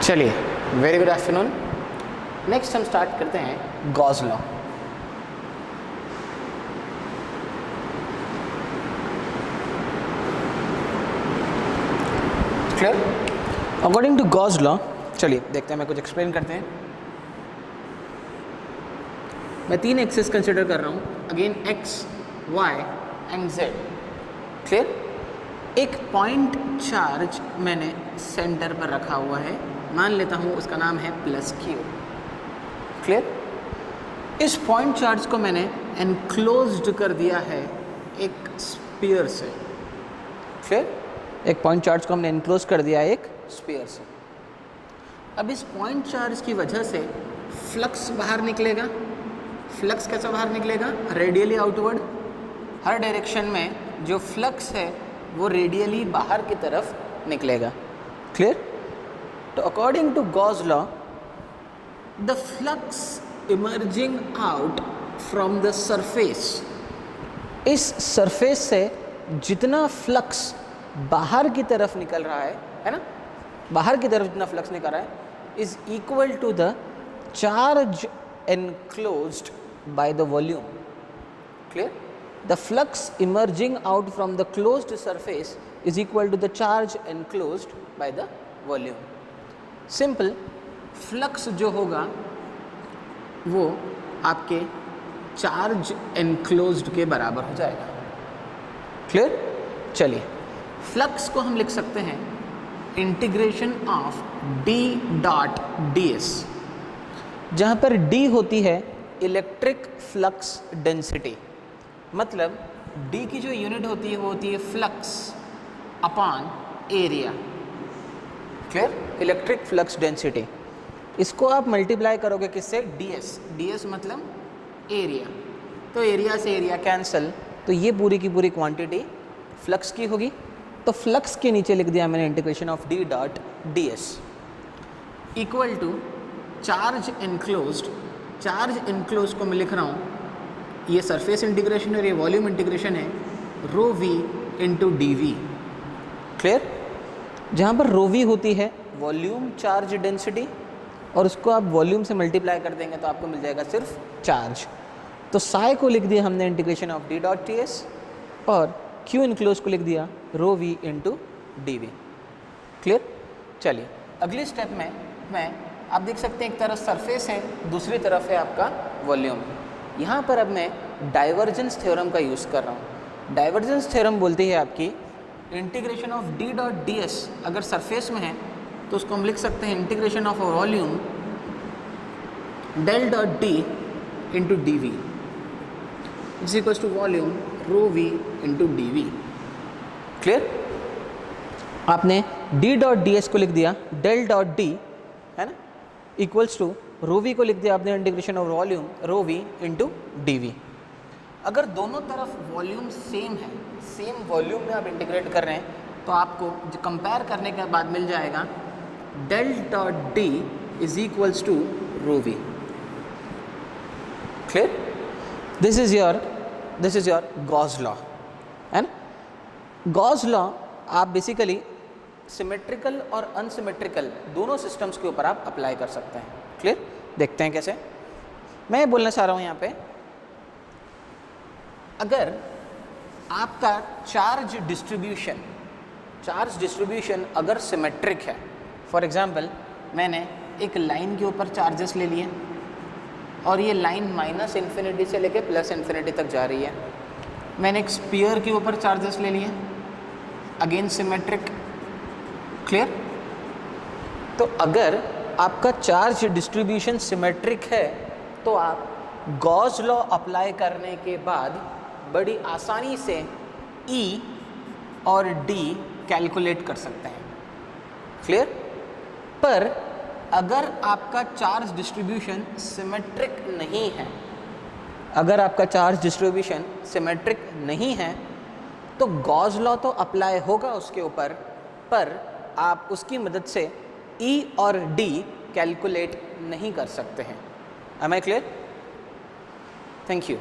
चलिए, very good afternoon. Next हम start करते हैं Gauss law. Clear? According to Gauss law, चलिए देखते हैं, मैं कुछ एक्सप्लेन करते हैं। मैं 3 एक्सेस कंसिडर कर रहा हूँ, again X, Y and Z. Clear? एक पॉइंट चार्ज मैंने सेंटर पर रखा हुआ है, मान लेता हूँ उसका नाम है प्लस क्यू। क्लियर? इस पॉइंट चार्ज को मैंने एनक्लोज्ड कर दिया है एक स्फीयर से। क्लियर? एक पॉइंट चार्ज को हमने एनक्लोज कर दिया है एक स्फीयर से। अब इस पॉइंट चार्ज की वजह से फ्लक्स बाहर निकलेगा। फ्लक्स कैसा बाहर निकलेगा? Radially outward. हर डायरेक्शन में जो फ्लक्स है वो रेडियली बाहर की तरफ निकलेगा। क्लियर? तो according to Gauss law, the flux emerging out from the surface, इस सरफेस से जितना फ्लक्स बाहर की तरफ निकल रहा है ना, बाहर की तरफ जितना फ्लक्स निकल रहा है, is equal to the charge enclosed by the volume. Clear? The flux emerging out from the closed surface is equal to the charge enclosed by the volume. Simple. Flux जो होगा वो आपके चार्ज एनक्लोज्ड के बराबर हो जाएगा। Clear? चलिए, flux को हम लिख सकते हैं integration of D dot D S, जहाँ पर D होती है इलेक्ट्रिक फ्लक्स डेंसिटी। मतलब D की जो यूनिट होती है वो होती है flux upon area. Clear? Electric flux density. इसको आप मल्टीप्लाई करोगे किससे? DS। DS मतलब एरिया। तो एरिया से एरिया कैंसल, तो ये पूरी की पूरी क्वांटिटी फ्लक्स की होगी। तो फ्लक्स के नीचे लिख दिया मैंने integration of D dot DS equal to charge enclosed. Charge enclosed को मैं लिख रहा हूँ, ये सरफेस इंटीग्रेशन और ये वॉल्यूम इंटीग्रेशन है, rho V into D V. Clear? जहाँ पर रो वी होती है वॉल्यूम चार्ज डेंसिटी, और उसको आप वॉल्यूम से मल्टीप्लाई कर देंगे तो आपको मिल जाएगा सिर्फ चार्ज। तो साई को लिख दिया हमने integration of D dot T S, और क्यू इनक्लोज को लिख दिया rho V into D V. Clear? चलिए, अगले स्टेप में मैं, आप देख सकते हैं एक तरफ सरफेस है, दूसरी तरफ है आपका वॉल्यूम। यहाँ पर अब मैं डाइवर्जेंस थ्योरम का यूज़ कर रहा हूँ। डाइवर्जेंस थ्योरम बोलती है आपकी integration of D dot D S अगर सरफेस में है तो उसको हम लिख सकते हैं integration of volume del dot D into D V is equals to volume rho V into D V. Clear? आपने डी डॉट डी एस को लिख दिया डेल डॉट डी, है ना, इक्वल्स टू रो वी को लिख दिया आपने integration of volume rho V into D V. अगर दोनों तरफ वॉल्यूम सेम है, सेम वॉल्यूम में आप इंटीग्रेट कर रहे हैं, तो आपको कंपेयर करने के बाद मिल जाएगा del dot D is equals to rho V. Clear? This is your Gauss law, है ना। गॉस लॉ आप बेसिकली सिमेट्रिकल और अनसिमेट्रिकल दोनों सिस्टम्स के ऊपर आप अप्लाई कर सकते हैं। क्लियर? देखते हैं कैसे। मैं ये बोलना चाह रहा हूँ यहाँ पे, अगर आपका चार्ज डिस्ट्रीब्यूशन अगर सिमेट्रिक है, फॉर एग्जांपल मैंने एक लाइन के ऊपर चार्जेस ले लिए और ये लाइन माइनस इन्फिनिटी से लेके प्लस इन्फिनिटी तक जा रही है। मैंने एक स्फीयर के ऊपर चार्जेस ले लिए, अगेन सिमेट्रिक। क्लियर? तो अगर आपका चार्ज डिस्ट्रीब्यूशन सिमेट्रिक है तो आप गॉस लॉ अप्लाई करने के बाद बड़ी आसानी से E और D कैलकुलेट कर सकते हैं। क्लियर? पर अगर आपका चार्ज डिस्ट्रीब्यूशन सिमेट्रिक नहीं है, अगर आपका चार्ज डिस्ट्रीब्यूशन सिमेट्रिक नहीं है तो गॉस लॉ तो अप्लाई होगा उसके ऊपर, पर आप उसकी मदद से E और D कैलकुलेट नहीं कर सकते हैं। Am I clear? Thank you.